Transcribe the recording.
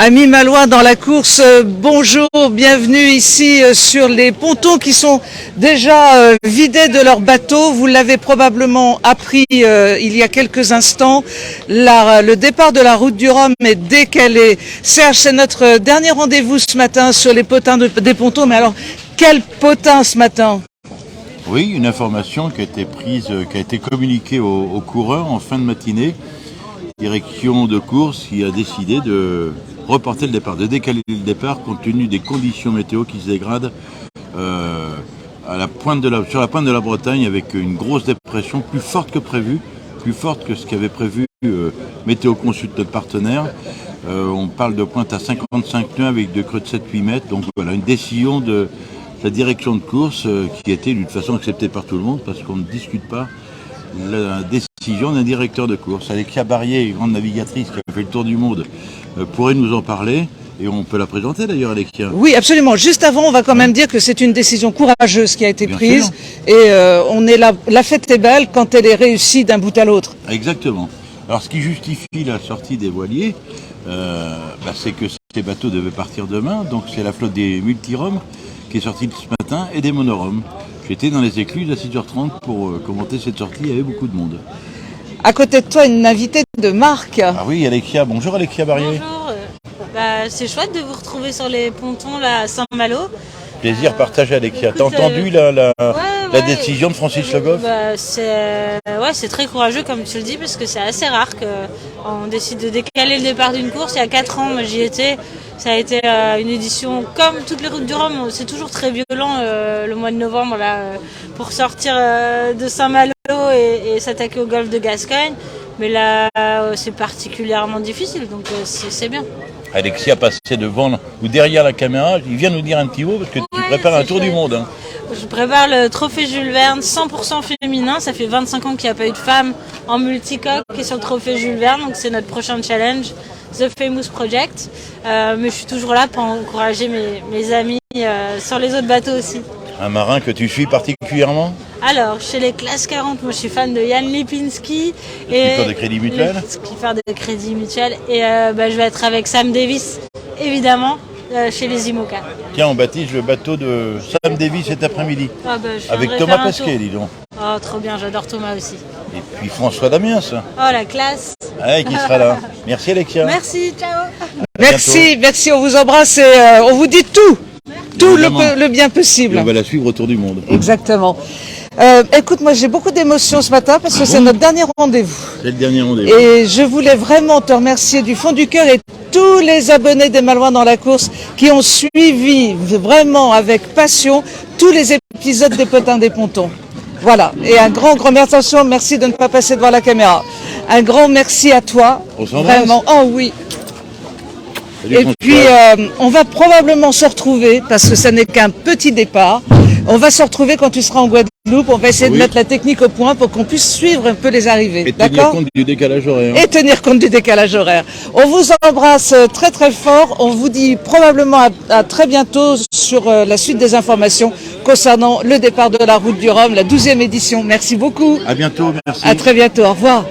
Amis malouins dans la course, bonjour, bienvenue ici sur les pontons qui sont déjà vidés de leurs bateaux. Vous l'avez probablement appris il y a quelques instants, le départ de la route du Rhum est décalé. Serge, c'est notre dernier rendez-vous ce matin sur les potins des pontons, mais alors quel potin ce matin? Oui, une information qui a été prise, qui a été communiquée aux coureurs en fin de matinée. Direction de course qui a décidé de reporter le départ, de décaler le départ compte tenu des conditions météo qui se dégradent sur la pointe de la Bretagne avec une grosse dépression plus forte que prévu, plus forte que ce qu'avait prévu Météo Consult, notre partenaire. On parle de pointe à 55 nœuds avec de creux de 7-8 mètres. Donc voilà, une décision de la direction de course qui a été d'une façon acceptée par tout le monde parce qu'on ne discute pas la décision d'un directeur de course. Alexia Barrier, grande navigatrice qui a fait le tour du monde, pourrait nous en parler. Et on peut la présenter d'ailleurs, Alexia. Oui, absolument. Juste avant, on va quand même dire que c'est une décision courageuse qui a été prise. Sûr. Et la fête est belle quand elle est réussie d'un bout à l'autre. Exactement. Alors ce qui justifie la sortie des voiliers, c'est que ces bateaux devaient partir demain. Donc c'est la flotte des multiroms qui est sortie ce matin et des monoroms. J'étais dans les écluses à 6h30 pour commenter cette sortie, il y avait beaucoup de monde. À côté de toi, une invitée de marque. Ah oui, Alexia. Bonjour Alexia Barrier. Bonjour. C'est chouette de vous retrouver sur les pontons là, à Saint-Malo. Plaisir partagé Alexia. T'as entendu la décision de Francis Le Goff? C'est très courageux comme tu le dis parce que c'est assez rare qu'on décide de décaler le départ d'une course. Il y a 4 ans, moi j'y étais. Ça a été une édition comme toutes les routes du Rhum. C'est toujours très violent le mois de novembre là, pour sortir de Saint-Malo et s'attaquer au golfe de Gascogne. Mais là, c'est particulièrement difficile, donc c'est bien. Alexia passé devant ou derrière la caméra, il vient nous dire un petit mot parce que tu prépares un tour du monde. Hein. Je prépare le trophée Jules Verne 100% féminin. Ça fait 25 ans qu'il n'y a pas eu de femme en multicoque et sur le trophée Jules Verne, donc c'est notre prochain challenge, The Famous Project. Mais je suis toujours là pour encourager mes amis sur les autres bateaux aussi. Un marin que tu suis particulièrement? Alors, chez les classes 40, moi je suis fan de Jan Lipinski. Skipper de Crédit Mutuel. Skipper de Crédit Mutuel. Et je vais être avec Sam Davis, évidemment, chez les IMOCA. Tiens, on baptise le bateau de Sam Davis cet après-midi. Avec Thomas Pesquet, dis donc. Oh, trop bien, j'adore Thomas aussi. Et puis François Damiens. Oh, la classe. Ouais, qui sera là. Merci Alexia. Merci, ciao. Merci, on vous embrasse et on vous dit tout. Tout le bien possible. Et on va la suivre autour du monde. Exactement. Écoute, moi j'ai beaucoup d'émotions ce matin parce que c'est notre dernier rendez-vous. C'est le dernier rendez-vous. Et je voulais vraiment te remercier du fond du cœur et tous les abonnés des Malouins dans la course qui ont suivi vraiment avec passion tous les épisodes des potins des pontons. Voilà. Et un grand merci de ne pas passer devant la caméra. Un grand merci à toi. On s'embrasse. Vraiment. Oh oui. Salut, et puis on va probablement se retrouver parce que ça n'est qu'un petit départ. On va se retrouver quand tu seras en Guadeloupe. On va essayer de mettre la technique au point pour qu'on puisse suivre un peu les arrivées. Et tenir compte du décalage horaire. Et tenir compte du décalage horaire. On vous embrasse très très fort. On vous dit probablement à très bientôt sur la suite des informations concernant le départ de la route du Rhum, la 12e édition. Merci beaucoup. À bientôt, merci. À très bientôt. Au revoir.